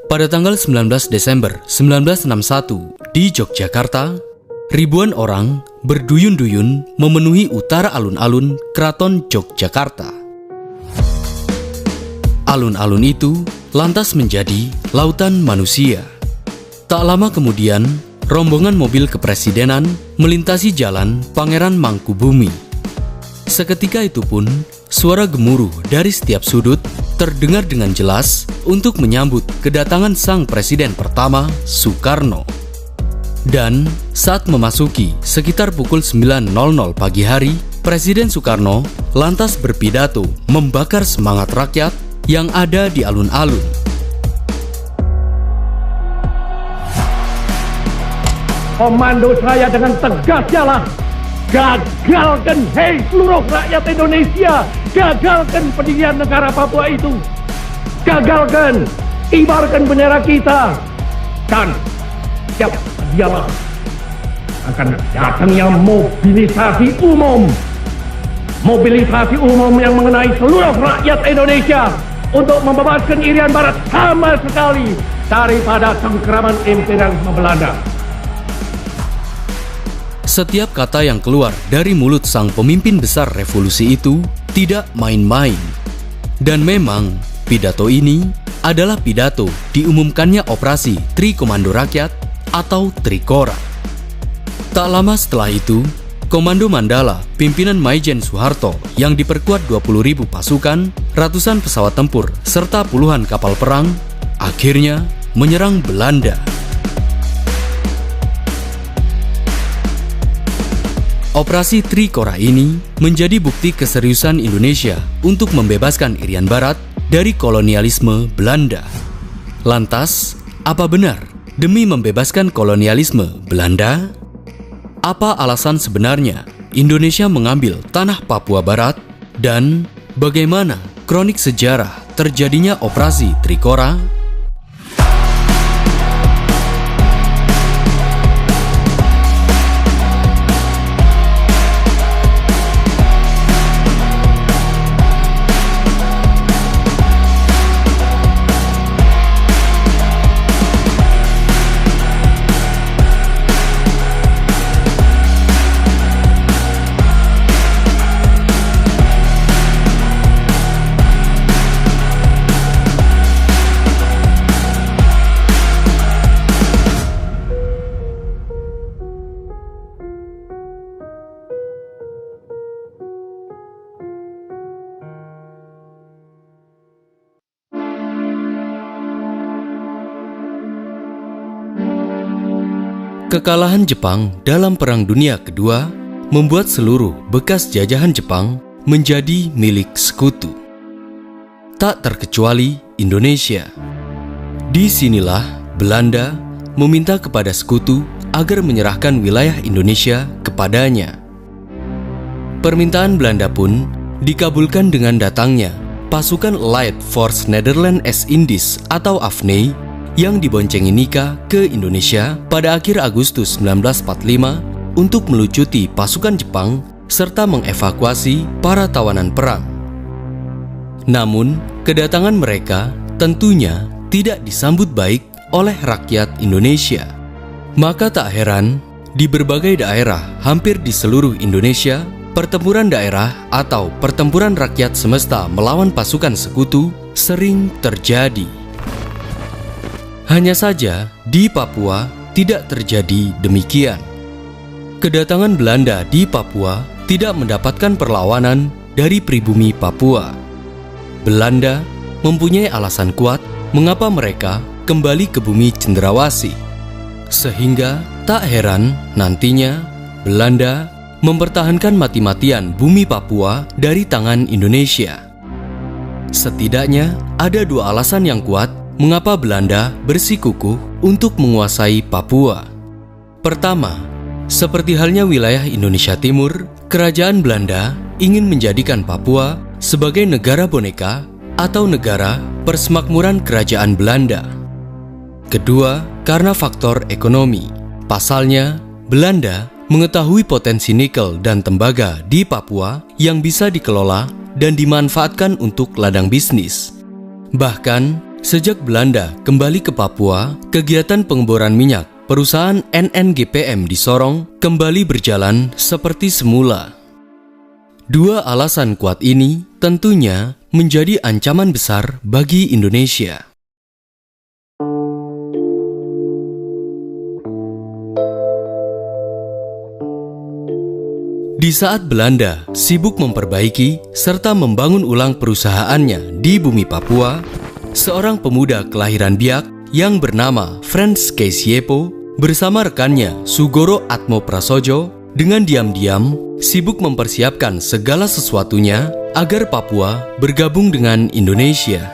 Pada tanggal 19 Desember 1961 di Yogyakarta, ribuan orang berduyun-duyun memenuhi utara alun-alun Keraton Yogyakarta. Alun-alun itu lantas menjadi lautan manusia. Tak lama kemudian, rombongan mobil kepresidenan melintasi jalan Pangeran Mangkubumi. Seketika itu pun, suara gemuruh dari setiap sudut terdengar dengan jelas untuk menyambut kedatangan sang presiden pertama, Soekarno. Dan saat memasuki sekitar pukul 9.00 pagi hari, Presiden Soekarno lantas berpidato membakar semangat rakyat yang ada di alun-alun. Komando saya dengan tegas ialah gagalkan, hei seluruh rakyat Indonesia, gagalkan pendirian negara Papua itu. Gagalkan, kibarkan bendera kita. Dan siap dialah akan datangnya mobilisasi umum. Mobilisasi umum yang mengenai seluruh rakyat Indonesia untuk membebaskan Irian Barat sama sekali daripada cengkeraman imperialisme Belanda. Setiap kata yang keluar dari mulut sang pemimpin besar revolusi itu tidak main-main. Dan memang, pidato ini adalah pidato diumumkannya operasi Tri Komando Rakyat atau Trikora. Tak lama setelah itu, Komando Mandala pimpinan Maijen Soeharto yang diperkuat 20.000 pasukan, ratusan pesawat tempur, serta puluhan kapal perang, akhirnya menyerang Belanda. Operasi Trikora ini menjadi bukti keseriusan Indonesia untuk membebaskan Irian Barat dari kolonialisme Belanda. Lantas, apa benar demi membebaskan kolonialisme Belanda? Apa alasan sebenarnya Indonesia mengambil tanah Papua Barat? Dan bagaimana kronik sejarah terjadinya operasi Trikora? Kekalahan Jepang dalam Perang Dunia Kedua membuat seluruh bekas jajahan Jepang menjadi milik sekutu. Tak terkecuali Indonesia. Disinilah Belanda meminta kepada sekutu agar menyerahkan wilayah Indonesia kepadanya. Permintaan Belanda pun dikabulkan dengan datangnya pasukan Allied Force Netherlands East Indies atau AFNI yang diboncengi Nika ke Indonesia pada akhir Agustus 1945 untuk melucuti pasukan Jepang serta mengevakuasi para tawanan perang. Namun, kedatangan mereka tentunya tidak disambut baik oleh rakyat Indonesia. Maka tak heran, di berbagai daerah hampir di seluruh Indonesia, pertempuran daerah atau pertempuran rakyat semesta melawan pasukan sekutu sering terjadi. Hanya saja, di Papua tidak terjadi demikian. Kedatangan Belanda di Papua tidak mendapatkan perlawanan dari pribumi Papua. Belanda mempunyai alasan kuat mengapa mereka kembali ke bumi Cendrawasih. Sehingga tak heran nantinya Belanda mempertahankan mati-matian bumi Papua dari tangan Indonesia. Setidaknya ada dua alasan yang kuat mengapa Belanda bersikukuh untuk menguasai Papua. Pertama, seperti halnya wilayah Indonesia Timur, kerajaan Belanda ingin menjadikan Papua sebagai negara boneka atau negara persemakmuran kerajaan Belanda. Kedua, karena faktor ekonomi. Pasalnya, Belanda mengetahui potensi nikel dan tembaga di Papua yang bisa dikelola dan dimanfaatkan untuk ladang bisnis. Bahkan, Sejak Belanda kembali ke Papua, kegiatan pengeboran minyak perusahaan NNGPM di Sorong kembali berjalan seperti semula. Dua alasan kuat ini tentunya menjadi ancaman besar bagi Indonesia. Di saat Belanda sibuk memperbaiki serta membangun ulang perusahaannya di bumi Papua, seorang pemuda kelahiran Biak yang bernama Frans Keisiepo bersama rekannya Sugoro Atmo Prasojo dengan diam-diam sibuk mempersiapkan segala sesuatunya agar Papua bergabung dengan Indonesia.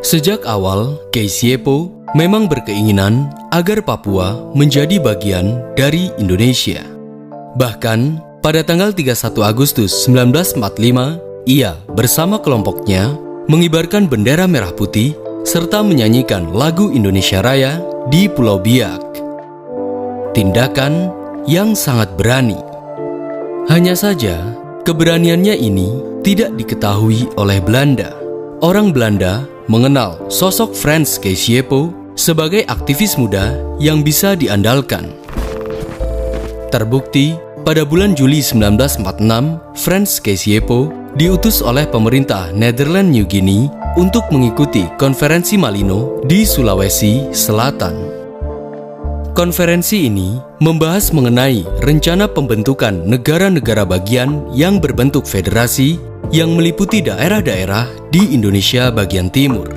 Sejak awal, Keisiepo memang berkeinginan agar Papua menjadi bagian dari Indonesia. Bahkan, pada tanggal 31 Agustus 1945, ia bersama kelompoknya mengibarkan bendera merah putih serta menyanyikan lagu Indonesia Raya di Pulau Biak. Tindakan yang sangat berani. Hanya saja, keberaniannya ini tidak diketahui oleh Belanda. Orang Belanda mengenal sosok Frans Keisiepo sebagai aktivis muda yang bisa diandalkan. Terbukti, pada bulan Juli 1946, Frans Keisiepo diutus oleh pemerintah Nederland New Guinea untuk mengikuti konferensi Malino di Sulawesi Selatan. Konferensi ini membahas mengenai rencana pembentukan negara-negara bagian yang berbentuk federasi yang meliputi daerah-daerah di Indonesia bagian timur.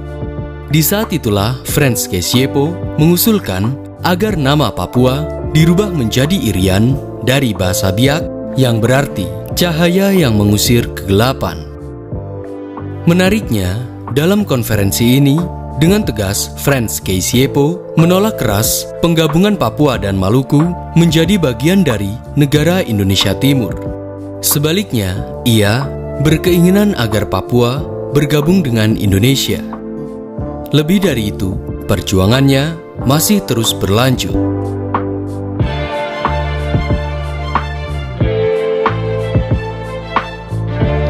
Di saat itulah Frans Keisiepo mengusulkan agar nama Papua dirubah menjadi Irian dari bahasa Biak yang berarti cahaya yang mengusir kegelapan. Menariknya, dalam konferensi ini, dengan tegas Frans Keisiepo menolak keras penggabungan Papua dan Maluku menjadi bagian dari negara Indonesia Timur. Sebaliknya, ia berkeinginan agar Papua bergabung dengan Indonesia. Lebih dari itu, perjuangannya masih terus berlanjut.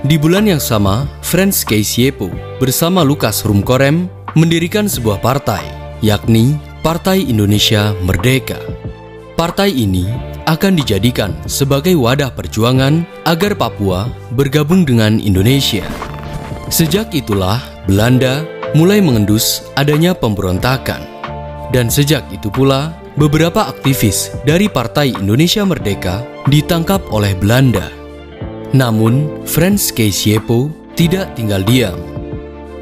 Di bulan yang sama, Frans Keisiepo bersama Lukas Rumkorem mendirikan sebuah partai, yakni Partai Indonesia Merdeka. Partai ini akan dijadikan sebagai wadah perjuangan agar Papua bergabung dengan Indonesia. Sejak itulah Belanda mulai mengendus adanya pemberontakan. Dan sejak itu pula, beberapa aktivis dari Partai Indonesia Merdeka ditangkap oleh Belanda. Namun, Frans Keisiepo tidak tinggal diam.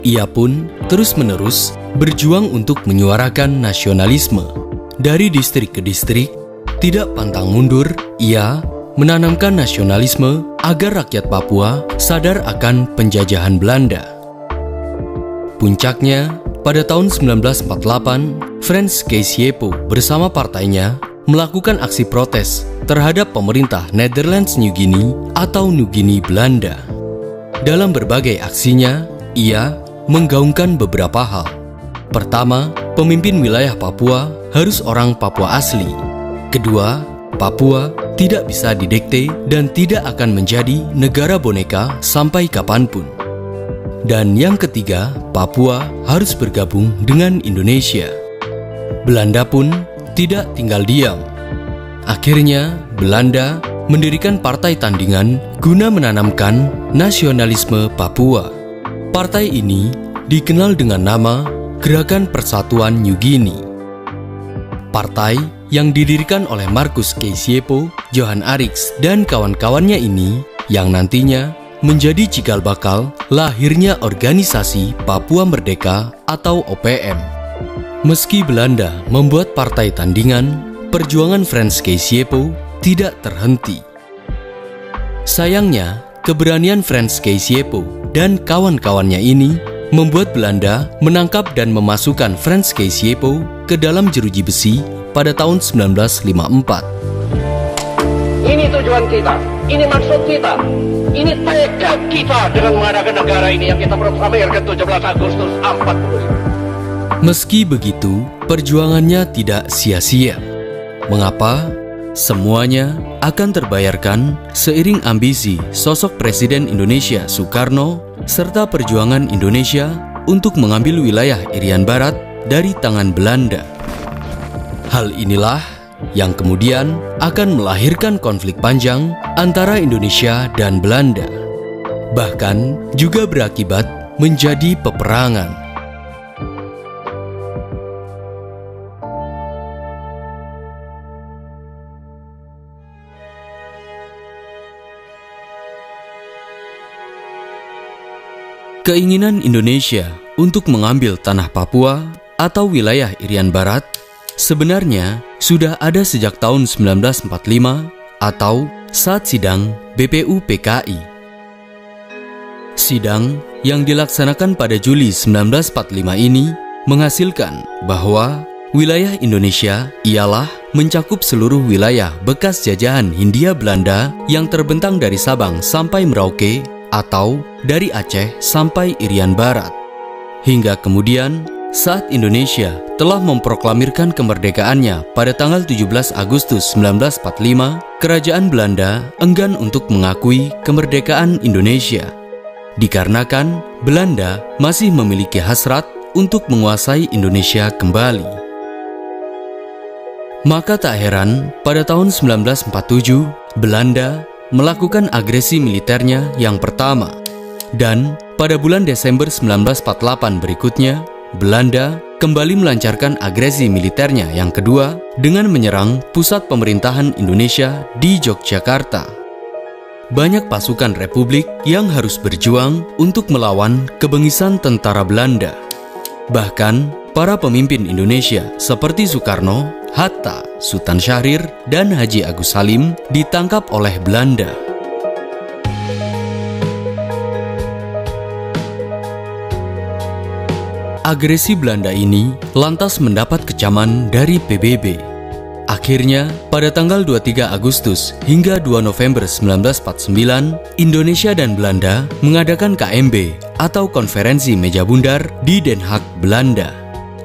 Ia pun terus-menerus berjuang untuk menyuarakan nasionalisme. Dari distrik ke distrik, tidak pantang mundur, ia menanamkan nasionalisme agar rakyat Papua sadar akan penjajahan Belanda. Puncaknya, pada tahun 1948, Frans Keisiepo bersama partainya melakukan aksi protes terhadap pemerintah Netherlands New Guinea atau New Guinea Belanda. Dalam berbagai aksinya, ia menggaungkan beberapa hal. Pertama, pemimpin wilayah Papua harus orang Papua asli. Kedua, Papua tidak bisa didikte dan tidak akan menjadi negara boneka sampai kapanpun. Dan yang ketiga, Papua harus bergabung dengan Indonesia. Belanda pun tidak tinggal diam. Akhirnya, Belanda mendirikan partai tandingan guna menanamkan nasionalisme Papua. Partai ini dikenal dengan nama Gerakan Persatuan New Guinea. Partai yang didirikan oleh Marcus Keisiepo, Johan Arix, dan kawan-kawannya ini yang nantinya menjadi cikal bakal lahirnya organisasi Papua Merdeka atau OPM. Meski Belanda membuat partai tandingan, perjuangan Frans Keisiepo tidak terhenti. Sayangnya, keberanian Frans Keisiepo dan kawan-kawannya ini membuat Belanda menangkap dan memasukkan Frans Keisiepo ke dalam jeruji besi pada tahun 1954. Ini tujuan kita, ini maksud kita, ini tekad kita dengan mengadakan negara ini yang kita proklamirkan 17 Agustus 45. Meski begitu, perjuangannya tidak sia-sia. Mengapa? Semuanya akan terbayarkan seiring ambisi sosok Presiden Indonesia Soekarno serta perjuangan Indonesia untuk mengambil wilayah Irian Barat dari tangan Belanda. Hal inilah yang kemudian akan melahirkan konflik panjang antara Indonesia dan Belanda, bahkan juga berakibat menjadi peperangan. Keinginan Indonesia untuk mengambil tanah Papua atau wilayah Irian Barat sebenarnya sudah ada sejak tahun 1945 atau saat sidang BPUPKI. Sidang yang dilaksanakan pada Juli 1945 ini menghasilkan bahwa wilayah Indonesia ialah mencakup seluruh wilayah bekas jajahan Hindia Belanda yang terbentang dari Sabang sampai Merauke atau dari Aceh sampai Irian Barat. Hingga kemudian saat Indonesia telah memproklamirkan kemerdekaannya pada tanggal 17 Agustus 1945, kerajaan Belanda enggan untuk mengakui kemerdekaan Indonesia. Dikarenakan Belanda masih memiliki hasrat untuk menguasai Indonesia kembali. Maka tak heran pada tahun 1947 Belanda melakukan agresi militernya yang pertama, dan pada bulan Desember 1948 berikutnya, Belanda kembali melancarkan agresi militernya yang kedua dengan menyerang pusat pemerintahan Indonesia di Yogyakarta. Banyak pasukan Republik yang harus berjuang untuk melawan kebengisan tentara Belanda. Bahkan, para pemimpin Indonesia seperti Soekarno, Hatta, Sultan Syahrir, dan Haji Agus Salim ditangkap oleh Belanda. Agresi Belanda ini lantas mendapat kecaman dari PBB. Akhirnya, pada tanggal 23 Agustus hingga 2 November 1949, Indonesia dan Belanda mengadakan KMB atau Konferensi Meja Bundar di Den Haag, Belanda.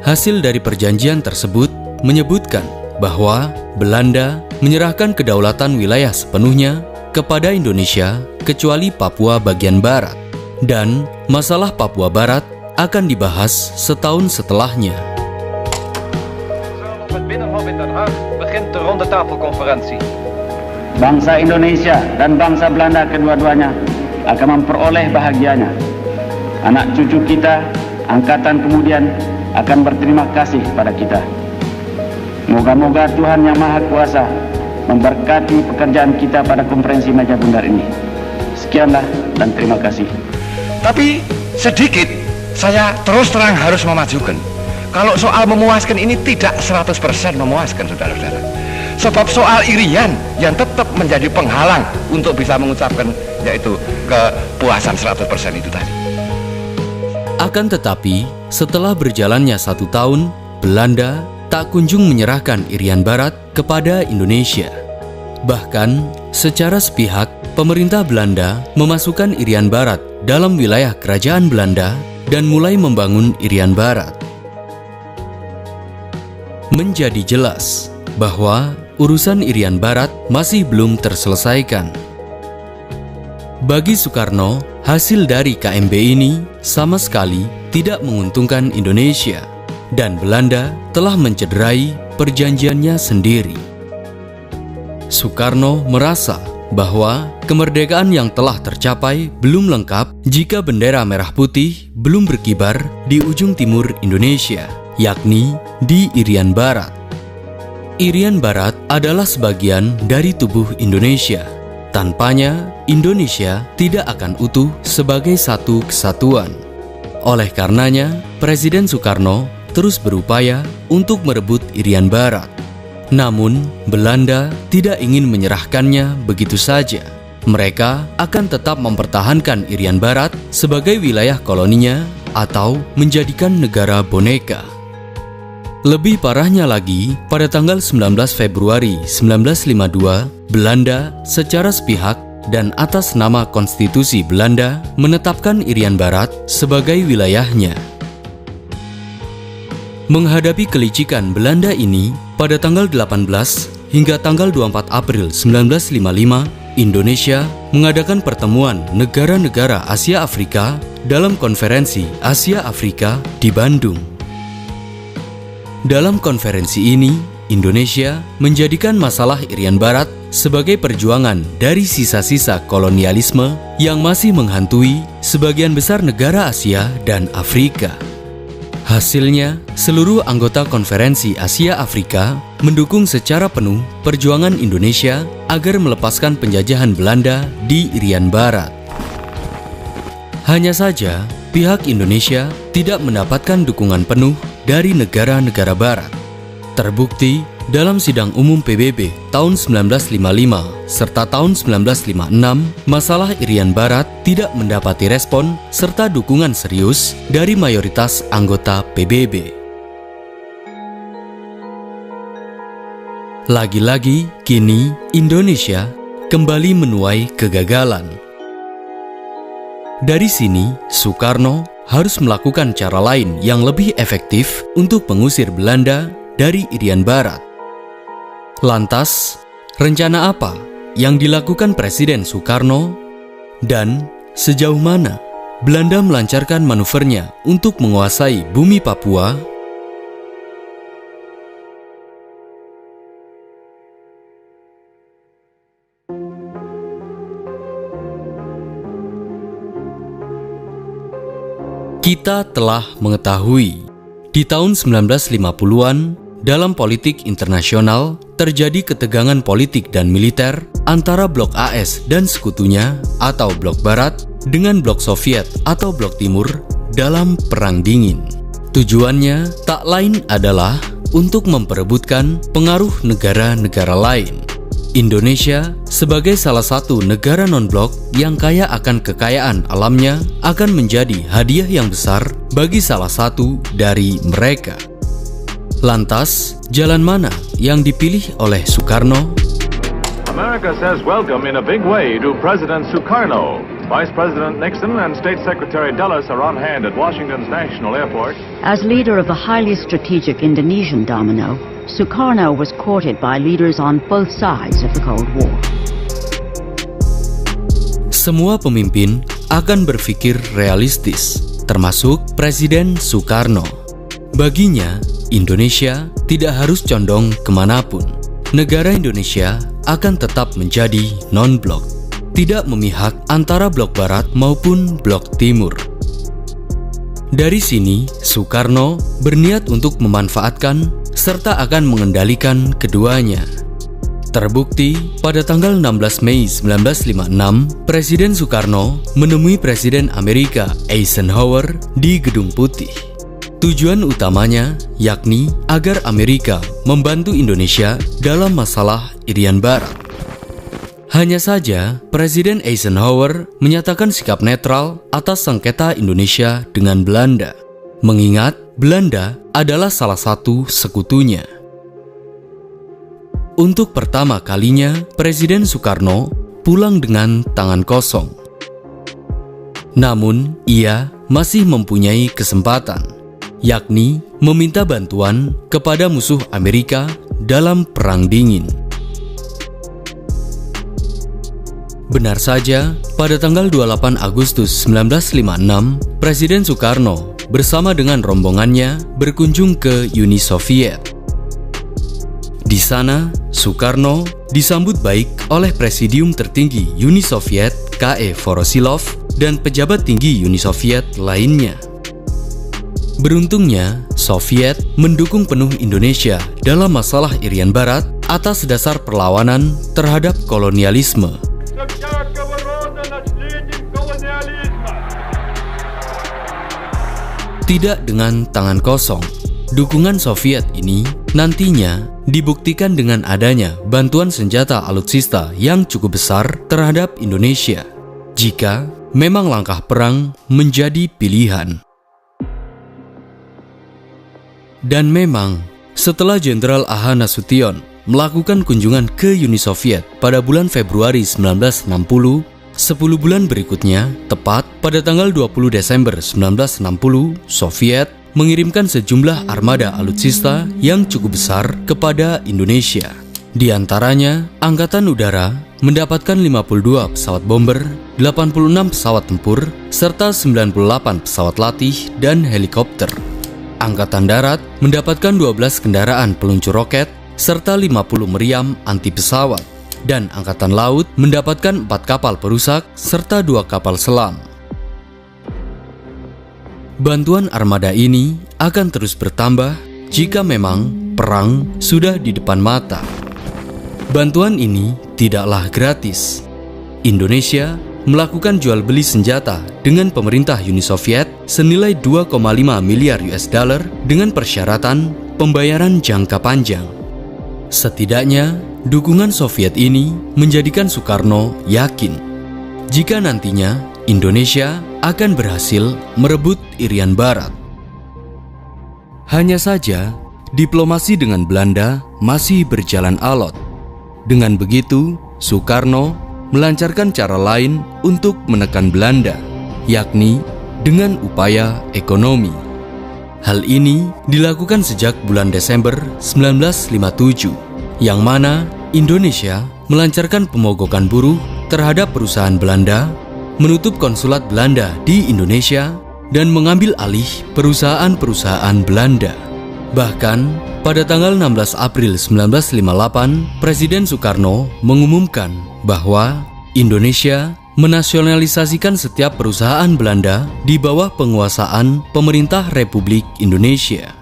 Hasil dari perjanjian tersebut menyebutkan bahwa Belanda menyerahkan kedaulatan wilayah sepenuhnya kepada Indonesia kecuali Papua bagian barat, dan masalah Papua Barat akan dibahas setahun setelahnya. Op het Binnenhof in Den Haag begint de rondetafelconferentie. Bangsa Indonesia dan bangsa Belanda kedua-duanya akan memperoleh bahagianya. Anak cucu kita, angkatan kemudian akan berterima kasih pada kita. Moga-moga Tuhan Yang Maha Kuasa memberkati pekerjaan kita pada konferensi Meja Bundar ini. Sekianlah dan terima kasih. Tapi sedikit saya terus terang harus memajukan. Kalau soal memuaskan ini tidak 100% memuaskan, saudara-saudara. Sebab soal Irian yang tetap menjadi penghalang untuk bisa mengucapkan yaitu kepuasan 100% itu tadi. Akan tetapi, setelah berjalannya 1 tahun, Belanda tak kunjung menyerahkan Irian Barat kepada Indonesia. Bahkan, secara sepihak, pemerintah Belanda memasukkan Irian Barat dalam wilayah kerajaan Belanda dan mulai membangun Irian Barat. Menjadi jelas bahwa urusan Irian Barat masih belum terselesaikan. Bagi Soekarno, hasil dari KMB ini sama sekali tidak menguntungkan Indonesia, dan Belanda telah mencederai perjanjiannya sendiri. Soekarno merasa bahwa kemerdekaan yang telah tercapai belum lengkap jika bendera merah putih belum berkibar di ujung timur Indonesia, yakni di Irian Barat. Irian Barat adalah sebagian dari tubuh Indonesia. Tanpanya, Indonesia tidak akan utuh sebagai satu kesatuan. Oleh karenanya, Presiden Soekarno terus berupaya untuk merebut Irian Barat. Namun, Belanda tidak ingin menyerahkannya begitu saja. Mereka akan tetap mempertahankan Irian Barat sebagai wilayah koloninya atau menjadikan negara boneka. Lebih parahnya lagi, pada tanggal 19 Februari 1952, Belanda secara sepihak dan atas nama Konstitusi Belanda menetapkan Irian Barat sebagai wilayahnya. Menghadapi kelicikan Belanda ini, pada tanggal 18 hingga tanggal 24 April 1955, Indonesia mengadakan pertemuan negara-negara Asia Afrika dalam konferensi Asia Afrika di Bandung. Dalam konferensi ini, Indonesia menjadikan masalah Irian Barat sebagai perjuangan dari sisa-sisa kolonialisme yang masih menghantui sebagian besar negara Asia dan Afrika. Hasilnya, seluruh anggota konferensi Asia Afrika mendukung secara penuh perjuangan Indonesia agar melepaskan penjajahan Belanda di Irian Barat. Hanya saja, pihak Indonesia tidak mendapatkan dukungan penuh dari negara-negara Barat. Terbukti dalam sidang umum PBB tahun 1955 serta tahun 1956, masalah Irian Barat tidak mendapati respon serta dukungan serius dari mayoritas anggota PBB. Lagi-lagi, kini Indonesia kembali menuai kegagalan. Dari sini, Soekarno harus melakukan cara lain yang lebih efektif untuk mengusir Belanda dari Irian Barat. Lantas, rencana apa yang dilakukan Presiden Soekarno dan sejauh mana Belanda melancarkan manuvernya untuk menguasai bumi Papua? Kita telah mengetahui di tahun 1950-an dalam politik internasional terjadi ketegangan politik dan militer antara Blok AS dan sekutunya atau Blok Barat dengan Blok Soviet atau Blok Timur dalam Perang Dingin. Tujuannya tak lain adalah untuk memperebutkan pengaruh negara-negara lain. Indonesia sebagai salah satu negara non-blok yang kaya akan kekayaan alamnya akan menjadi hadiah yang besar bagi salah satu dari mereka. Lantas, jalan mana yang dipilih oleh Soekarno? America says welcome in a big way to President Sukarno. Vice President Nixon and State Secretary Dulles are on hand at Washington's National Airport. As leader of the highly strategic Indonesian domino, Sukarno was courted by leaders on both sides of the Cold War. Semua pemimpin akan berpikir realistis, termasuk Presiden Soekarno. Baginya, Indonesia tidak harus condong kemanapun. Negara Indonesia akan tetap menjadi non-blok, tidak memihak antara Blok Barat maupun Blok Timur. Dari sini, Soekarno berniat untuk memanfaatkan serta akan mengendalikan keduanya. Terbukti, pada tanggal 16 Mei 1956, Presiden Soekarno menemui Presiden Amerika Eisenhower di Gedung Putih. Tujuan utamanya yakni agar Amerika membantu Indonesia dalam masalah Irian Barat. Hanya saja, Presiden Eisenhower menyatakan sikap netral atas sengketa Indonesia dengan Belanda, mengingat Belanda adalah salah satu sekutunya. Untuk pertama kalinya, Presiden Soekarno pulang dengan tangan kosong. Namun, ia masih mempunyai kesempatan, yakni meminta bantuan kepada musuh Amerika dalam Perang Dingin. Benar saja, pada tanggal 28 Agustus 1956, Presiden Soekarno bersama dengan rombongannya berkunjung ke Uni Soviet. Di sana, Soekarno disambut baik oleh Presidium Tertinggi Uni Soviet K.E. Voroshilov dan pejabat tinggi Uni Soviet lainnya. Beruntungnya, Soviet mendukung penuh Indonesia dalam masalah Irian Barat atas dasar perlawanan terhadap kolonialisme. Tidak dengan tangan kosong, dukungan Soviet ini nantinya dibuktikan dengan adanya bantuan senjata alutsista yang cukup besar terhadap Indonesia, jika memang langkah perang menjadi pilihan. Dan memang, setelah Jenderal A.H. Nasution melakukan kunjungan ke Uni Soviet pada bulan Februari 1960, 10 bulan berikutnya, tepat pada tanggal 20 Desember 1960, Soviet mengirimkan sejumlah armada alutsista yang cukup besar kepada Indonesia. Di antaranya, Angkatan Udara mendapatkan 52 pesawat bomber, 86 pesawat tempur, serta 98 pesawat latih dan helikopter. Angkatan Darat mendapatkan 12 kendaraan peluncur roket, serta 50 meriam anti pesawat. Dan Angkatan Laut mendapatkan 4 kapal perusak, serta 2 kapal selam. Bantuan armada ini akan terus bertambah jika memang perang sudah di depan mata. Bantuan ini tidaklah gratis. Indonesia melakukan jual beli senjata dengan pemerintah Uni Soviet senilai 2,5 miliar US dollar dengan persyaratan pembayaran jangka panjang. Setidaknya, dukungan Soviet ini menjadikan Soekarno yakin jika nantinya Indonesia akan berhasil merebut Irian Barat. Hanya saja, diplomasi dengan Belanda masih berjalan alot. Dengan begitu, Soekarno melancarkan cara lain untuk menekan Belanda, yakni dengan upaya ekonomi. Hal ini dilakukan sejak bulan Desember 1957, yang mana Indonesia melancarkan pemogokan buruh terhadap perusahaan Belanda, menutup konsulat Belanda di Indonesia, dan mengambil alih perusahaan-perusahaan Belanda. Bahkan, pada tanggal 16 April 1958, Presiden Soekarno mengumumkan bahwa Indonesia menasionalisasikan setiap perusahaan Belanda di bawah penguasaan Pemerintah Republik Indonesia.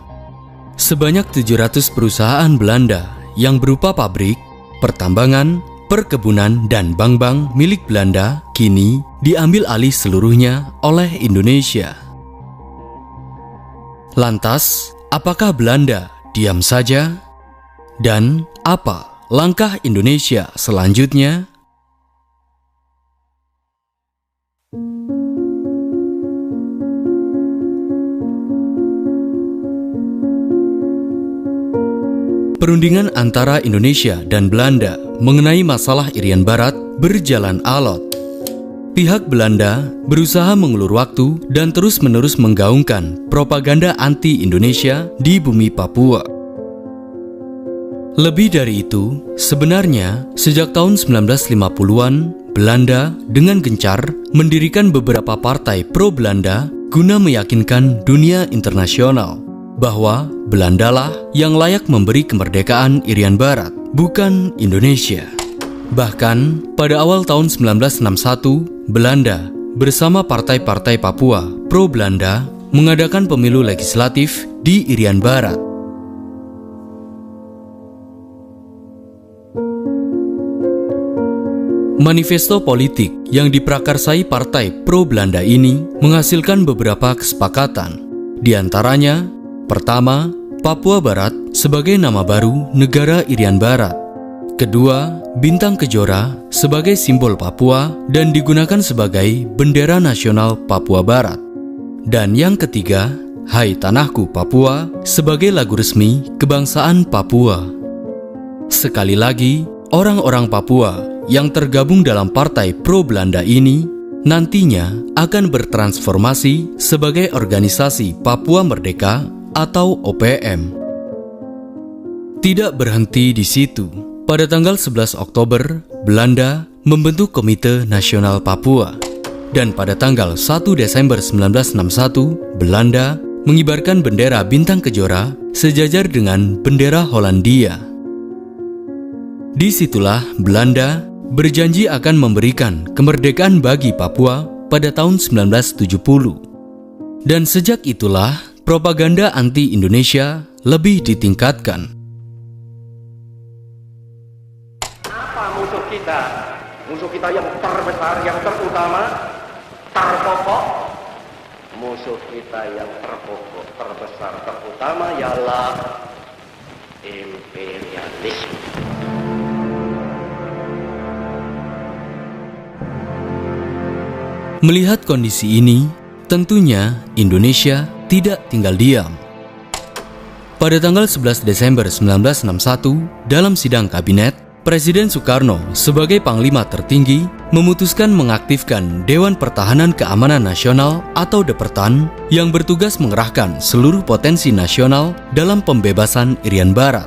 Sebanyak 700 perusahaan Belanda yang berupa pabrik, pertambangan, perkebunan, dan bank-bank milik Belanda kini diambil alih seluruhnya oleh Indonesia. Lantas, apakah Belanda diam saja? Dan apa langkah Indonesia selanjutnya? Perundingan antara Indonesia dan Belanda mengenai masalah Irian Barat berjalan alot. Pihak Belanda berusaha mengulur waktu dan terus-menerus menggaungkan propaganda anti-Indonesia di bumi Papua. Lebih dari itu, sebenarnya sejak tahun 1950-an, Belanda dengan gencar mendirikan beberapa partai pro-Belanda guna meyakinkan dunia internasional bahwa Belandalah yang layak memberi kemerdekaan Irian Barat, bukan Indonesia. Bahkan, pada awal tahun 1961, Belanda bersama partai-partai Papua pro-Belanda mengadakan pemilu legislatif di Irian Barat. Manifesto politik yang diprakarsai partai pro-Belanda ini menghasilkan beberapa kesepakatan. Di antaranya, pertama, Papua Barat sebagai nama baru negara Irian Barat. Kedua, bintang kejora sebagai simbol Papua dan digunakan sebagai bendera nasional Papua Barat. Dan yang ketiga, Hai Tanahku Papua sebagai lagu resmi kebangsaan Papua. Sekali lagi, orang-orang Papua yang tergabung dalam partai pro-Belanda ini nantinya akan bertransformasi sebagai organisasi Papua Merdeka atau OPM. Tidak berhenti di situ. Pada tanggal 11 Oktober, Belanda membentuk Komite Nasional Papua. Dan pada tanggal 1 Desember 1961, Belanda mengibarkan bendera bintang kejora sejajar dengan bendera Hollandia. Disitulah Belanda berjanji akan memberikan kemerdekaan bagi Papua pada tahun 1970. Dan sejak itulah propaganda anti-Indonesia lebih ditingkatkan. Musuh kita yang terbesar, yang terutama, terpokok. Musuh kita yang terpokok, terbesar, terutama ialah imperialisme. Melihat kondisi ini, tentunya Indonesia tidak tinggal diam. Pada tanggal 11 Desember 1961, dalam sidang kabinet, Presiden Soekarno sebagai Panglima tertinggi memutuskan mengaktifkan Dewan Pertahanan Keamanan Nasional atau Depertan yang bertugas mengerahkan seluruh potensi nasional dalam pembebasan Irian Barat.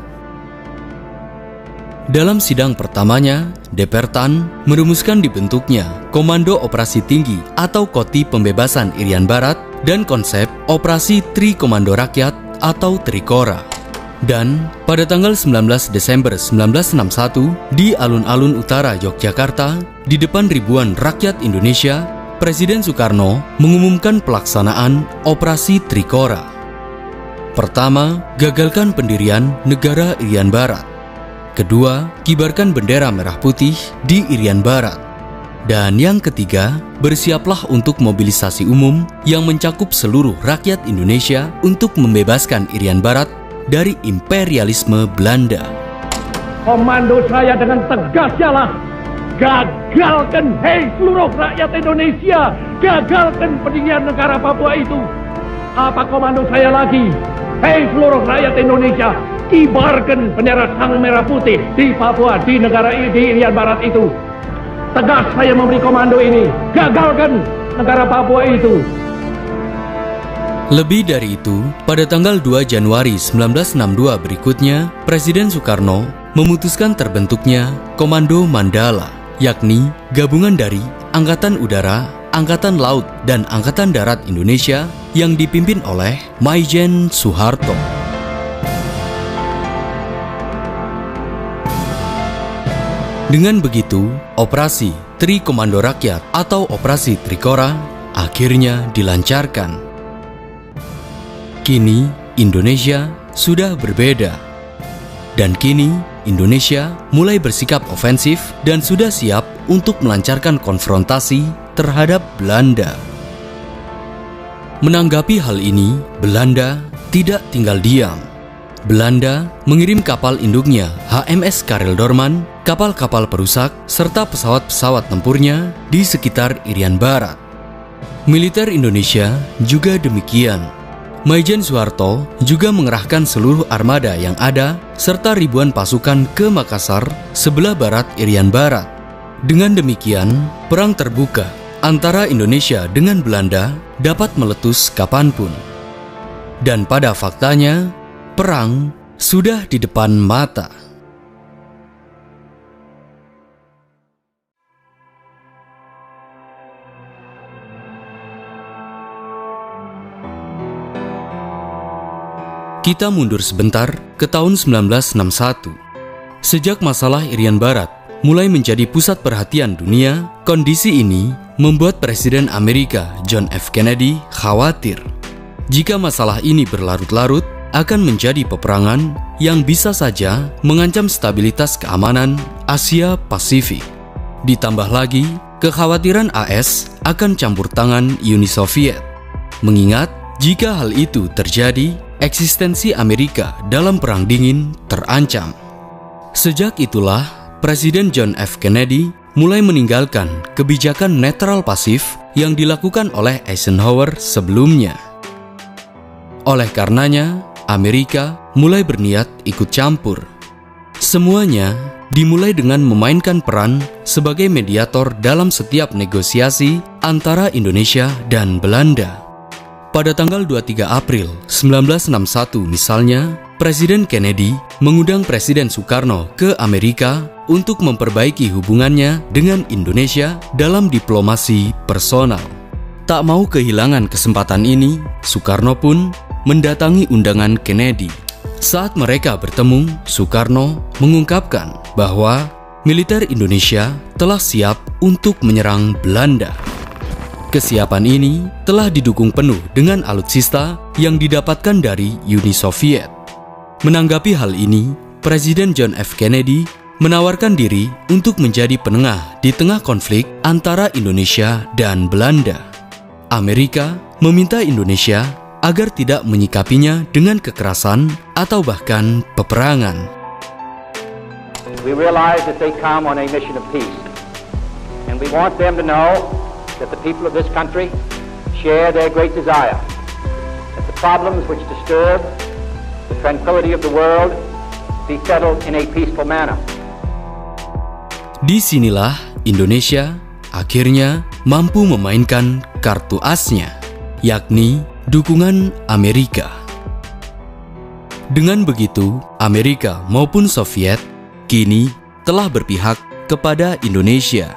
Dalam sidang pertamanya, Depertan merumuskan dibentuknya Komando Operasi Tinggi atau Koti Pembebasan Irian Barat dan konsep Operasi Tri Komando Rakyat atau Trikora. Dan pada tanggal 19 Desember 1961 di alun-alun utara Yogyakarta, di depan ribuan rakyat Indonesia, Presiden Soekarno mengumumkan pelaksanaan Operasi Trikora. Pertama, gagalkan pendirian Negara Irian Barat. Kedua, kibarkan bendera merah putih di Irian Barat. Dan yang ketiga, bersiaplah untuk mobilisasi umum yang mencakup seluruh rakyat Indonesia untuk membebaskan Irian Barat dari imperialisme Belanda. Komando saya dengan tegas ialah gagalkan, hei seluruh rakyat Indonesia, gagalkan pendirian negara Papua itu. Apa komando saya lagi? Hei seluruh rakyat Indonesia, kibarkan bendera sang merah putih di Papua, di Irian Barat itu. Tegas saya memberi komando ini, gagalkan negara Papua itu. Lebih dari itu, pada tanggal 2 Januari 1962 berikutnya, Presiden Soekarno memutuskan terbentuknya Komando Mandala, yakni gabungan dari Angkatan Udara, Angkatan Laut, dan Angkatan Darat Indonesia yang dipimpin oleh Maijen Soeharto. Dengan begitu, Operasi Tri Komando Rakyat atau Operasi Trikora akhirnya dilancarkan. Kini, Indonesia sudah berbeda. Dan kini, Indonesia mulai bersikap ofensif dan sudah siap untuk melancarkan konfrontasi terhadap Belanda. Menanggapi hal ini, Belanda tidak tinggal diam. Belanda mengirim kapal induknya HMS Karel Dorman, kapal-kapal perusak, serta pesawat-pesawat tempurnya di sekitar Irian Barat. Militer Indonesia juga demikian. Maijen Soeharto juga mengerahkan seluruh armada yang ada serta ribuan pasukan ke Makassar, sebelah barat Irian Barat. Dengan demikian, perang terbuka antara Indonesia dengan Belanda dapat meletus kapanpun. Dan pada faktanya, perang sudah di depan mata. Kita mundur sebentar ke tahun 1961. Sejak masalah Irian Barat mulai menjadi pusat perhatian dunia, kondisi ini membuat Presiden Amerika John F. Kennedy khawatir. Jika masalah ini berlarut-larut, akan menjadi peperangan yang bisa saja mengancam stabilitas keamanan Asia Pasifik. Ditambah lagi, kekhawatiran AS akan campur tangan Uni Soviet. Mengingat, jika hal itu terjadi, eksistensi Amerika dalam Perang Dingin terancam. Sejak itulah, Presiden John F. Kennedy mulai meninggalkan kebijakan netral pasif yang dilakukan oleh Eisenhower sebelumnya. Oleh karenanya, Amerika mulai berniat ikut campur. Semuanya dimulai dengan memainkan peran sebagai mediator dalam setiap negosiasi antara Indonesia dan Belanda. Pada tanggal 23 April 1961 misalnya, Presiden Kennedy mengundang Presiden Soekarno ke Amerika untuk memperbaiki hubungannya dengan Indonesia dalam diplomasi personal. Tak mau kehilangan kesempatan ini, Soekarno pun mendatangi undangan Kennedy. Saat mereka bertemu, Soekarno mengungkapkan bahwa militer Indonesia telah siap untuk menyerang Belanda. Kesiapan ini telah didukung penuh dengan alutsista yang didapatkan dari Uni Soviet. Menanggapi hal ini, Presiden John F. Kennedy menawarkan diri untuk menjadi penengah di tengah konflik antara Indonesia dan Belanda. Amerika meminta Indonesia agar tidak menyikapinya dengan kekerasan atau bahkan peperangan. We realize that they come on a mission of peace, and we want them to know that the people of this country share their great desire that the problems which disturb the tranquility of the world be settled in a peaceful manner. Disinilah Indonesia akhirnya mampu memainkan kartu asnya, yakni dukungan Amerika. Dengan begitu, Amerika maupun Soviet kini telah berpihak kepada Indonesia.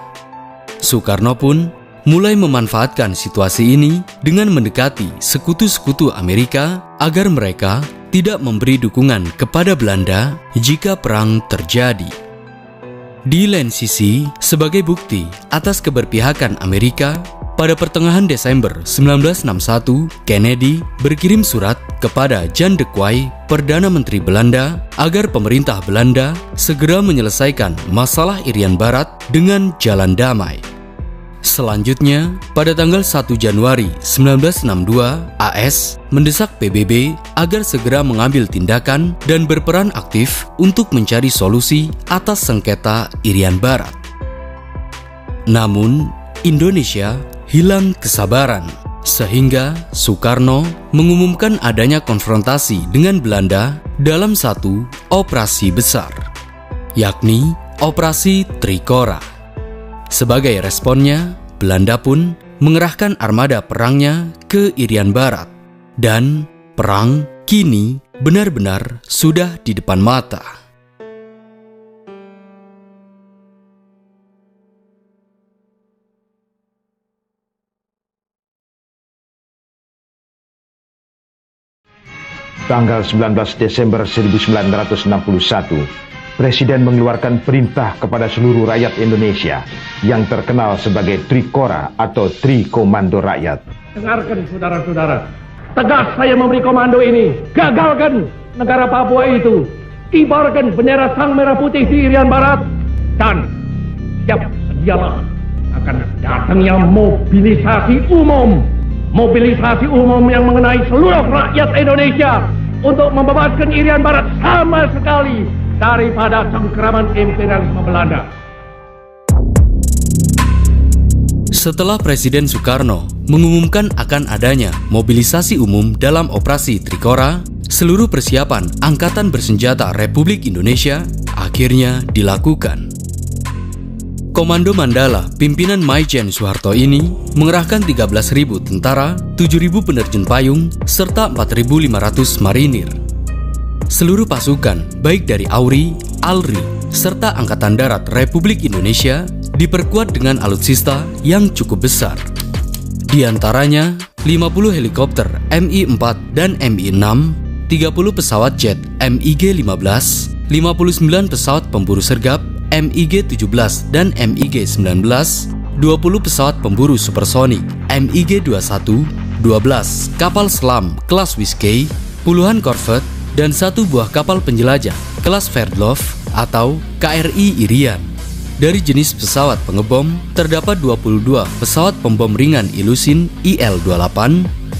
Soekarno pun mulai memanfaatkan situasi ini dengan mendekati sekutu-sekutu Amerika agar mereka tidak memberi dukungan kepada Belanda jika perang terjadi. Di lain sisi, sebagai bukti atas keberpihakan Amerika, pada pertengahan Desember 1961, Kennedy berkirim surat kepada Jan de Quay, Perdana Menteri Belanda, agar pemerintah Belanda segera menyelesaikan masalah Irian Barat dengan jalan damai. Selanjutnya, pada tanggal 1 Januari 1962, AS mendesak PBB agar segera mengambil tindakan dan berperan aktif untuk mencari solusi atas sengketa Irian Barat. Namun, Indonesia hilang kesabaran, sehingga Soekarno mengumumkan adanya konfrontasi dengan Belanda dalam satu operasi besar, yakni Operasi Trikora. Sebagai responnya, Belanda pun mengerahkan armada perangnya ke Irian Barat, dan perang kini benar-benar sudah di depan mata. Tanggal 19 Desember 1961, Presiden mengeluarkan perintah kepada seluruh rakyat Indonesia yang terkenal sebagai Trikora atau Tri Komando Rakyat. Dengarkan saudara-saudara, tegas saya memberi komando ini. Gagalkan negara Papua itu. Kibarkan bendera Sang Merah Putih di Irian Barat. Dan sedialah akan datangnya mobilisasi umum. Mobilisasi umum yang mengenai seluruh rakyat Indonesia untuk membebaskan Irian Barat sama sekali daripada cengkeraman imperialisme Belanda. Setelah Presiden Soekarno mengumumkan akan adanya mobilisasi umum dalam operasi Trikora, seluruh persiapan Angkatan Bersenjata Republik Indonesia akhirnya dilakukan. Komando Mandala pimpinan Maijen Soeharto ini mengerahkan 13.000 tentara, 7.000 penerjun payung, serta 4.500 marinir. Seluruh pasukan, baik dari AURI, ALRI, serta Angkatan Darat Republik Indonesia diperkuat dengan alutsista yang cukup besar. Di antaranya, 50 helikopter Mi-4 dan Mi-6, 30 pesawat jet MiG-15, 59 pesawat pemburu sergap MiG-17 dan MiG-19, 20 pesawat pemburu supersonik MiG-21, 12 kapal selam kelas Whiskey, puluhan korvet, dan 1 buah kapal penjelajah kelas Sverdlov atau KRI Irian. Dari jenis pesawat pengebom, terdapat 22 pesawat pembom ringan Ilyushin IL-28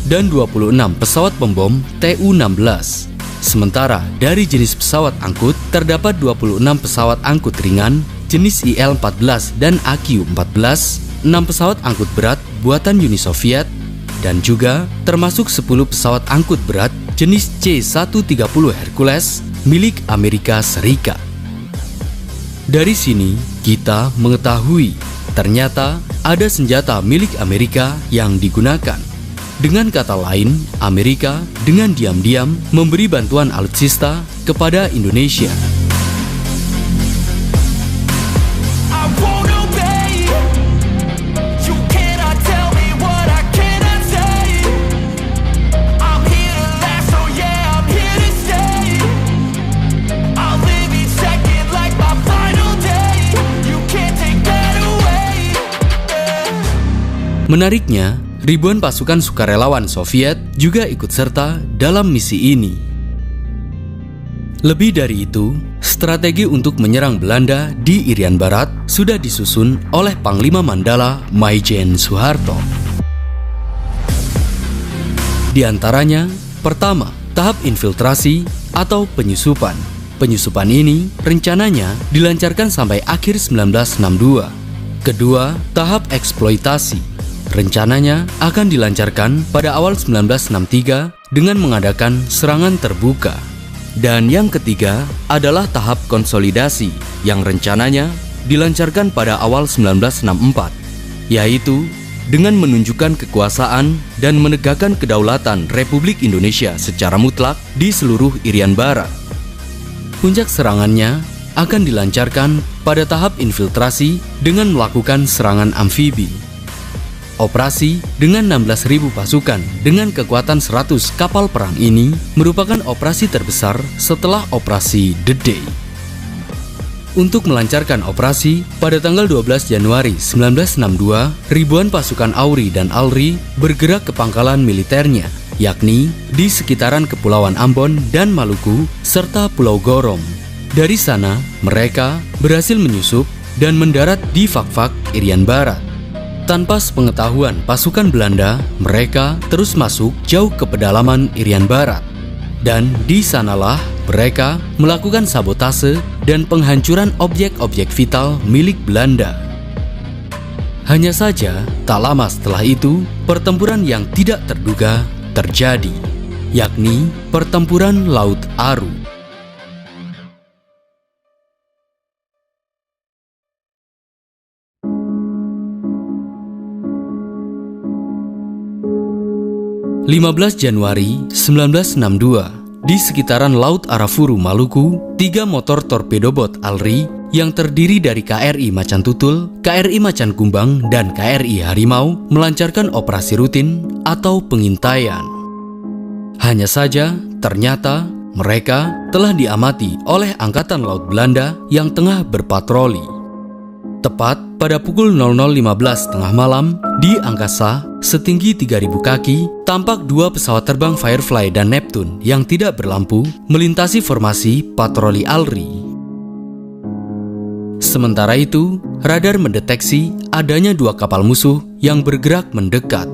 dan 26 pesawat pembom Tu-16. Sementara dari jenis pesawat angkut, terdapat 26 pesawat angkut ringan jenis IL-14 dan AQ-14, 6 pesawat angkut berat buatan Uni Soviet, dan juga termasuk 10 pesawat angkut berat jenis C-130 Hercules milik Amerika Serikat. Dari sini kita mengetahui ternyata ada senjata milik Amerika yang digunakan. Dengan kata lain, Amerika dengan diam-diam memberi bantuan alutsista kepada Indonesia. Menariknya, ribuan pasukan sukarelawan Soviet juga ikut serta dalam misi ini. Lebih dari itu, strategi untuk menyerang Belanda di Irian Barat sudah disusun oleh Panglima Mandala Maijen Soeharto. Di antaranya, pertama, tahap infiltrasi atau penyusupan. Penyusupan ini rencananya dilancarkan sampai akhir 1962. Kedua, tahap eksploitasi. Rencananya akan dilancarkan pada awal 1963 dengan mengadakan serangan terbuka. Dan yang ketiga adalah tahap konsolidasi yang rencananya dilancarkan pada awal 1964, yaitu dengan menunjukkan kekuasaan dan menegakkan kedaulatan Republik Indonesia secara mutlak di seluruh Irian Barat. Puncak serangannya akan dilancarkan pada tahap infiltrasi dengan melakukan serangan amfibi. Operasi dengan 16.000 pasukan dengan kekuatan 100 kapal perang ini merupakan operasi terbesar setelah operasi The Day. Untuk melancarkan operasi, pada tanggal 12 Januari 1962, ribuan pasukan Auri dan Alri bergerak ke pangkalan militernya, yakni di sekitaran Kepulauan Ambon dan Maluku, serta Pulau Gorom. Dari sana, mereka berhasil menyusup dan mendarat di Fak-Fak, Irian Barat. Tanpa sepengetahuan pasukan Belanda, mereka terus masuk jauh ke pedalaman Irian Barat. Dan di sanalah mereka melakukan sabotase dan penghancuran objek-objek vital milik Belanda. Hanya saja, tak lama setelah itu, pertempuran yang tidak terduga terjadi, yakni Pertempuran Laut Aru. (15 Januari 1962), di sekitaran Laut Arafuru, Maluku, 3 motor torpedobot Alri yang terdiri dari KRI Macan Tutul, KRI Macan Kumbang, dan KRI Harimau melancarkan operasi rutin atau pengintaian. Hanya saja, ternyata mereka telah diamati oleh Angkatan Laut Belanda yang tengah berpatroli. Tepat pada pukul 00.15 tengah malam, di angkasa setinggi 3.000 kaki, tampak 2 pesawat terbang Firefly dan Neptune yang tidak berlampu melintasi formasi patroli Alri. Sementara itu, radar mendeteksi adanya 2 kapal musuh yang bergerak mendekat.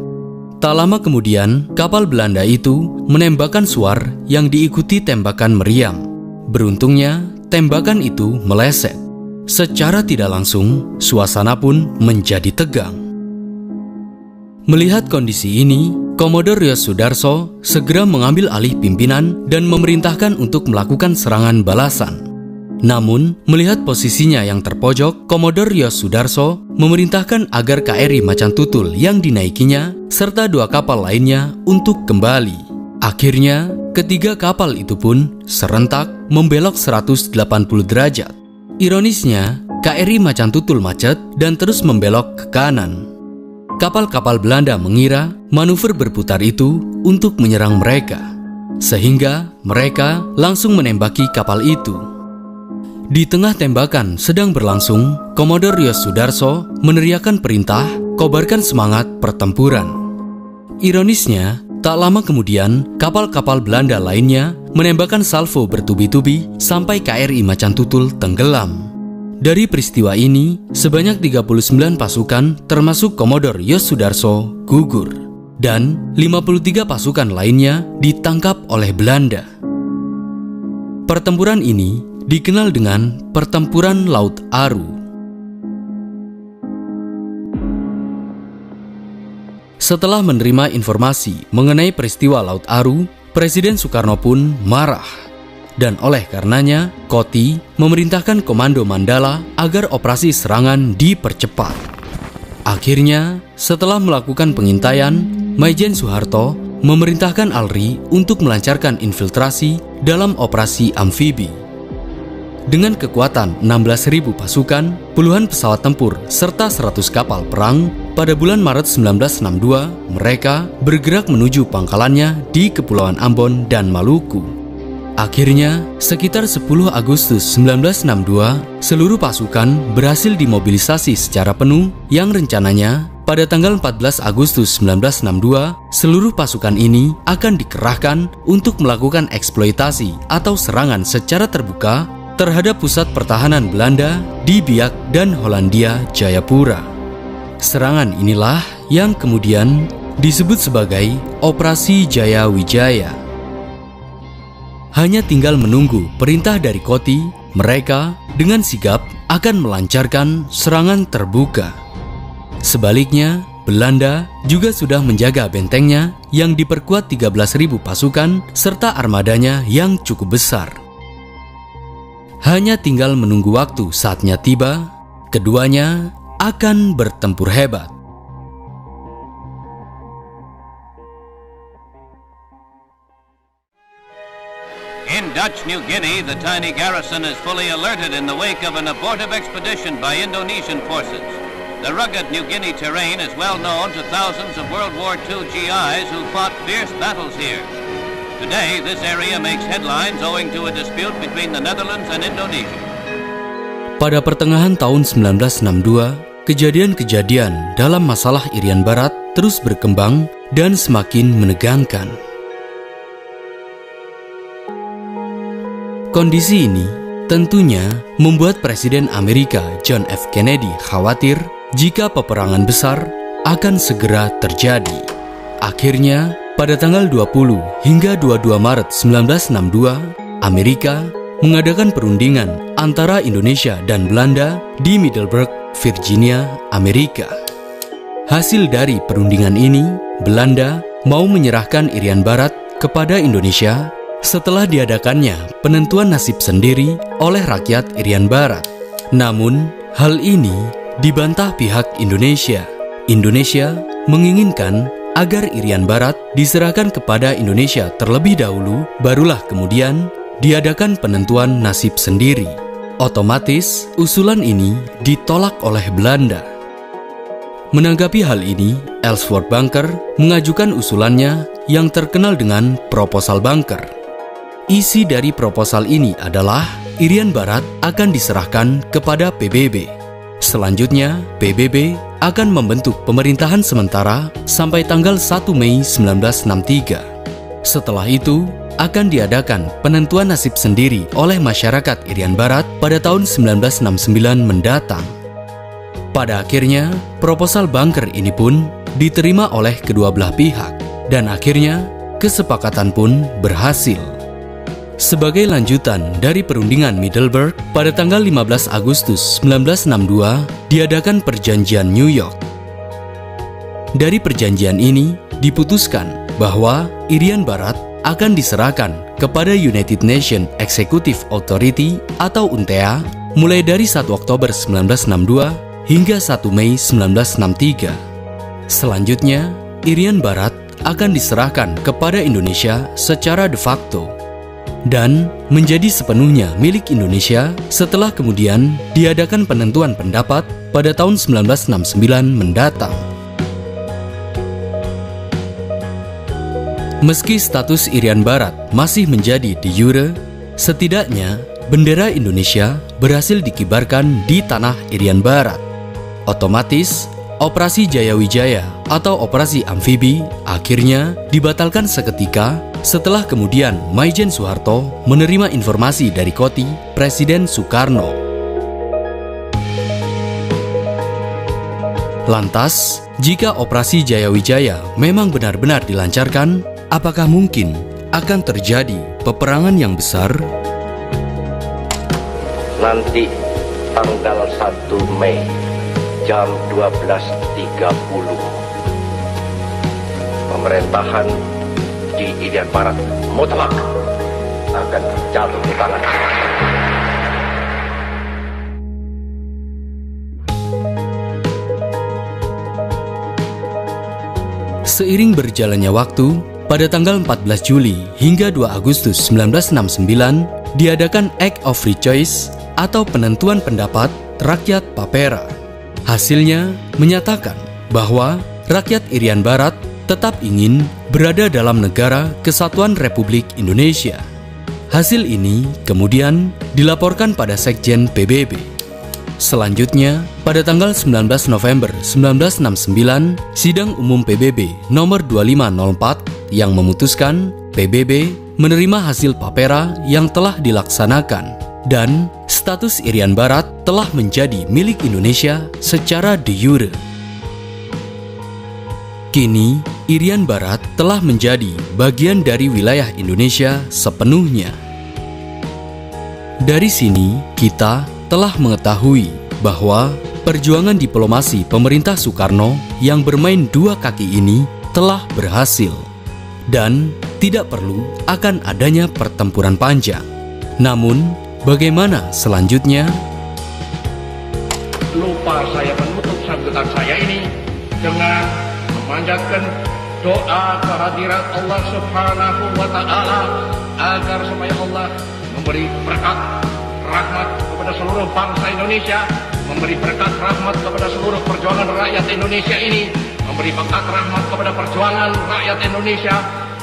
Tak lama kemudian, kapal Belanda itu menembakkan suar yang diikuti tembakan meriam. Beruntungnya, tembakan itu meleset. Secara tidak langsung, suasana pun menjadi tegang. Melihat kondisi ini, Komodor Yos Sudarso segera mengambil alih pimpinan dan memerintahkan untuk melakukan serangan balasan. Namun, melihat posisinya yang terpojok, Komodor Yos Sudarso memerintahkan agar KRI Macan Tutul yang dinaikinya serta 2 kapal lainnya untuk kembali. Akhirnya, ketiga kapal itu pun serentak membelok 180 derajat. Ironisnya, KRI Macan Tutul macet dan terus membelok ke kanan. Kapal-kapal Belanda mengira manuver berputar itu untuk menyerang mereka, sehingga mereka langsung menembaki kapal itu. Di tengah tembakan sedang berlangsung, Komodor Yos Sudarso meneriakkan perintah, "Kobarkan semangat pertempuran." Ironisnya, tak lama kemudian, kapal-kapal Belanda lainnya menembakkan salvo bertubi-tubi sampai KRI Macan Tutul tenggelam. Dari peristiwa ini, sebanyak 39 pasukan termasuk Komodor Yos Sudarso gugur, dan 53 pasukan lainnya ditangkap oleh Belanda. Pertempuran ini dikenal dengan Pertempuran Laut Aru. Setelah menerima informasi mengenai peristiwa Laut Aru, Presiden Soekarno pun marah. Dan oleh karenanya, Koti memerintahkan Komando Mandala agar operasi serangan dipercepat. Akhirnya, setelah melakukan pengintaian, Maijen Soeharto memerintahkan Alri untuk melancarkan infiltrasi dalam operasi amfibi. Dengan kekuatan 16.000 pasukan, puluhan pesawat tempur, serta 100 kapal perang, pada bulan Maret 1962, mereka bergerak menuju pangkalannya di Kepulauan Ambon dan Maluku. Akhirnya, sekitar 10 Agustus 1962, seluruh pasukan berhasil dimobilisasi secara penuh yang rencananya pada tanggal 14 Agustus 1962, seluruh pasukan ini akan dikerahkan untuk melakukan eksploitasi atau serangan secara terbuka terhadap pusat pertahanan Belanda di Biak dan Hollandia Jayapura. Serangan inilah yang kemudian disebut sebagai Operasi Jaya Wijaya. Hanya tinggal menunggu perintah dari Koti, mereka dengan sigap akan melancarkan serangan terbuka. Sebaliknya, Belanda juga sudah menjaga bentengnya yang diperkuat 13.000 pasukan serta armadanya yang cukup besar. Hanya tinggal menunggu waktu saatnya tiba, keduanya akan bertempur hebat. In Dutch New Guinea, the tiny garrison is fully alerted in the wake of an abortive expedition by Indonesian forces. The rugged New Guinea terrain is well known to thousands of World War II GIs who fought fierce battles here. Today, this area makes headlines owing to a dispute between the Netherlands and Indonesia. Pada pertengahan tahun 1962, kejadian-kejadian dalam masalah Irian Barat terus berkembang dan semakin menegangkan. Kondisi ini tentunya membuat Presiden Amerika John F. Kennedy khawatir jika peperangan besar akan segera terjadi. Akhirnya, pada tanggal 20 hingga 22 Maret 1962, Amerika mengadakan perundingan antara Indonesia dan Belanda di Middelburg, Virginia, Amerika. Hasil dari perundingan ini, Belanda mau menyerahkan Irian Barat kepada Indonesia setelah diadakannya penentuan nasib sendiri oleh rakyat Irian Barat. Namun, hal ini dibantah pihak Indonesia. Indonesia menginginkan agar Irian Barat diserahkan kepada Indonesia terlebih dahulu, barulah kemudian diadakan penentuan nasib sendiri. Otomatis, usulan ini ditolak oleh Belanda. Menanggapi hal ini, Ellsworth Bunker mengajukan usulannya yang terkenal dengan Proposal Bunker. Isi dari proposal ini adalah Irian Barat akan diserahkan kepada PBB. Selanjutnya, PBB akan membentuk pemerintahan sementara sampai tanggal 1 Mei 1963. Setelah itu, akan diadakan penentuan nasib sendiri oleh masyarakat Irian Barat pada tahun 1969 mendatang. Pada akhirnya, proposal Bunker ini pun diterima oleh kedua belah pihak, dan akhirnya kesepakatan pun berhasil. Sebagai lanjutan dari perundingan Middelburg, pada tanggal 15 Agustus 1962 diadakan Perjanjian New York. Dari perjanjian ini diputuskan bahwa Irian Barat akan diserahkan kepada United Nations Executive Authority atau UNTEA mulai dari 1 Oktober 1962 hingga 1 Mei 1963. Selanjutnya, Irian Barat akan diserahkan kepada Indonesia secara de facto dan menjadi sepenuhnya milik Indonesia setelah kemudian diadakan penentuan pendapat pada tahun 1969 mendatang. Meski status Irian Barat masih menjadi de jure, setidaknya bendera Indonesia berhasil dikibarkan di tanah Irian Barat. Otomatis, Operasi Jayawijaya atau Operasi Amfibi akhirnya dibatalkan seketika setelah kemudian Maijen Soeharto menerima informasi dari Koti Presiden Soekarno. Lantas, jika Operasi Jayawijaya memang benar-benar dilancarkan, apakah mungkin akan terjadi peperangan yang besar? Nanti tanggal 1 Mei jam 12.30 pemerintahan di Irian Barat mutlak akan jatuh di tangan. Seiring berjalannya waktu, pada tanggal 14 Juli hingga 2 Agustus 1969 diadakan Act of Free Choice atau penentuan pendapat rakyat Papera. Hasilnya menyatakan bahwa rakyat Irian Barat tetap ingin berada dalam negara Kesatuan Republik Indonesia. Hasil ini kemudian dilaporkan pada Sekjen PBB. Selanjutnya, pada tanggal 19 November 1969, Sidang Umum PBB nomor 2504 yang memutuskan PBB menerima hasil Papera yang telah dilaksanakan dan status Irian Barat telah menjadi milik Indonesia secara de jure. Kini, Irian Barat telah menjadi bagian dari wilayah Indonesia sepenuhnya. Dari sini, kita telah mengetahui bahwa perjuangan diplomasi pemerintah Soekarno yang bermain dua kaki ini telah berhasil dan tidak perlu akan adanya pertempuran panjang. Namun, bagaimana selanjutnya? Lupa saya menutup sambutan saya ini dengan memanjatkan doa kehadirat Allah Subhanahu wa Ta'ala agar supaya Allah memberi berkat rahmat kepada seluruh bangsa Indonesia, memberi berkat rahmat kepada seluruh perjuangan rakyat Indonesia ini, memberi berkat rahmat kepada perjuangan rakyat Indonesia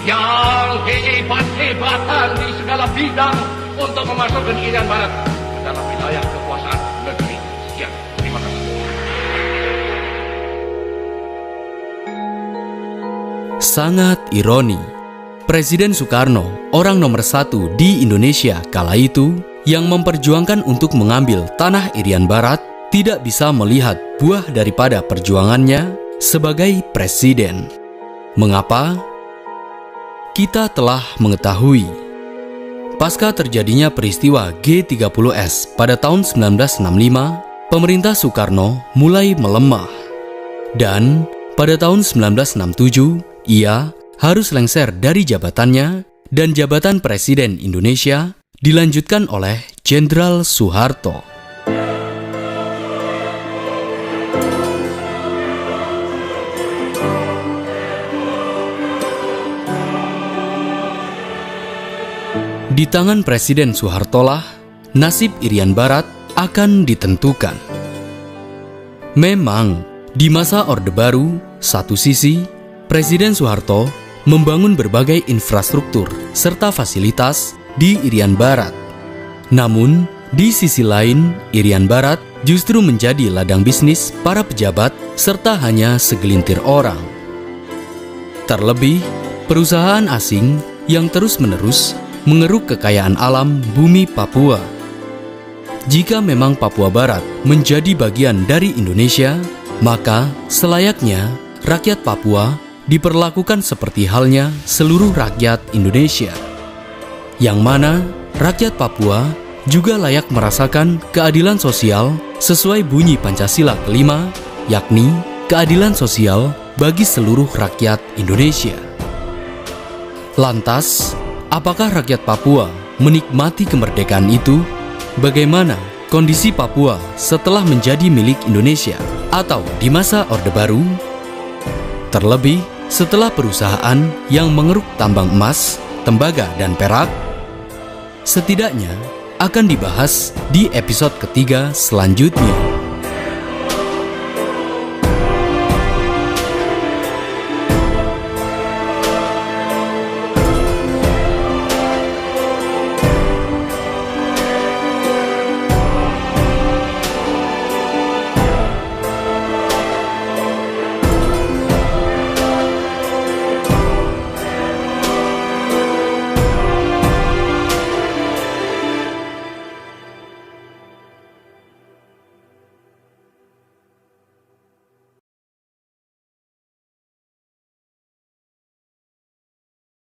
yang hebat-hebatan di segala bidang untuk memasukkan Irian Barat ke dalam wilayah kekuasaan negeri. Sekian, terima kasih. Sangat ironi, Presiden Soekarno, orang nomor 1 di Indonesia kala itu, yang memperjuangkan untuk mengambil tanah Irian Barat, tidak bisa melihat buah daripada perjuangannya sebagai presiden. Mengapa? Kita telah mengetahui. Pasca terjadinya peristiwa G30S pada tahun 1965, pemerintah Soekarno mulai melemah. Dan pada tahun 1967, ia harus lengser dari jabatannya dan jabatan Presiden Indonesia dilanjutkan oleh Jenderal Soeharto. Di tangan Presiden Soehartolah, nasib Irian Barat akan ditentukan. Memang, di masa Orde Baru, satu sisi, Presiden Soeharto membangun berbagai infrastruktur serta fasilitas di Irian Barat. Namun, di sisi lain, Irian Barat justru menjadi ladang bisnis para pejabat serta hanya segelintir orang. Terlebih, perusahaan asing yang terus-menerus mengeruk kekayaan alam bumi Papua. Jika memang Papua Barat menjadi bagian dari Indonesia, maka selayaknya rakyat Papua diperlakukan seperti halnya seluruh rakyat Indonesia, yang mana rakyat Papua juga layak merasakan keadilan sosial sesuai bunyi Pancasila kelima, yakni keadilan sosial bagi seluruh rakyat Indonesia. Lantas, apakah rakyat Papua menikmati kemerdekaan itu? Bagaimana kondisi Papua setelah menjadi milik Indonesia atau di masa Orde Baru? Terlebih setelah perusahaan yang mengeruk tambang emas, tembaga, dan perak? Setidaknya akan dibahas di episode ketiga selanjutnya.